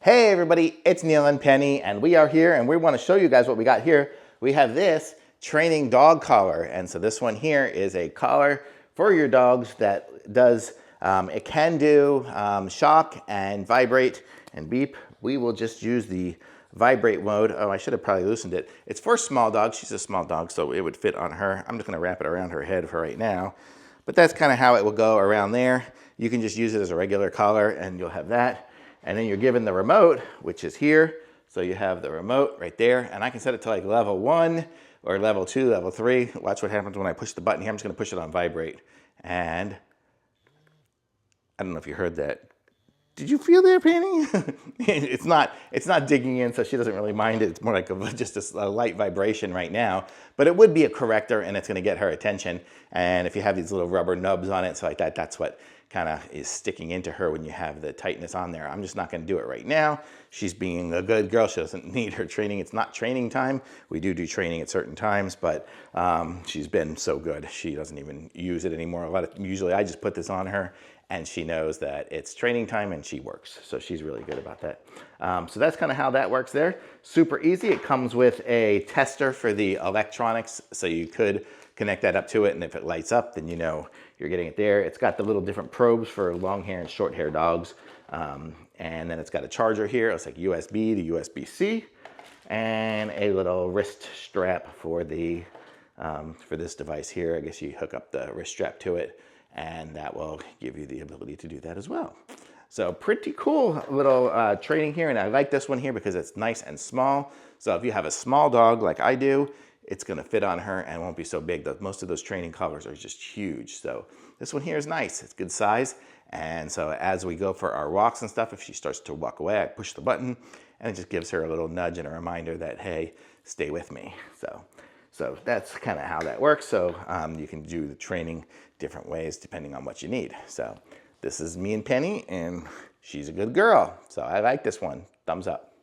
Hey everybody, it's Neil and Penny, and we are here and we want to show you guys what we got here. We have this training dog collar, and so this one here is a collar for your dogs that does, it can do shock and vibrate and beep. We will just use the vibrate mode. Oh, I should have probably loosened it. It's for small dogs. She's a small dog, so it would fit on her. I'm just going to wrap it around her head for right now. But that's kind of how it will go around there. You can just use it as a regular collar and you'll have that. And then you're given the remote, which is here. So you have the remote right there, and I can set it to like level 1 or level 2, level 3. Watch what happens when I push the button here. I'm just gonna push it on vibrate. And I don't know if you heard that. Did you feel that, Penny? it's not digging in, so she doesn't really mind it. It's more like just a light vibration right now. But it would be a corrector, and it's gonna get her attention. And if you have these little rubber nubs on it, so like that, that's what kind of is sticking into her when you have the tightness on there. I'm just not gonna do it right now. She's being a good girl. She doesn't need her training. It's not training time. We do training at certain times, but she's been so good. She doesn't even use it anymore. Usually I just put this on her and she knows that it's training time and she works. So she's really good about that. So that's kind of how that works there. Super easy. It comes with a tester for the electronics, so you could connect that up to it, and if it lights up, then you know you're getting it there. It's got the little different probes for long hair and short hair dogs. And then it's got a charger here. It's like USB to USB-C, and a little wrist strap for the for this device here. I guess you hook up the wrist strap to it, and that will give you the ability to do that as well. So pretty cool little training here, and I like this one here because it's nice and small. So if you have a small dog like I do, it's gonna fit on her and won't be so big. Most of those training collars are just huge. So this one here is nice, it's good size. And so as we go for our walks and stuff, if she starts to walk away, I push the button and it just gives her a little nudge and a reminder that, hey, stay with me. So that's kind of how that works. So you can do the training different ways depending on what you need. So this is me and Penny, and she's a good girl. So I like this one, thumbs up.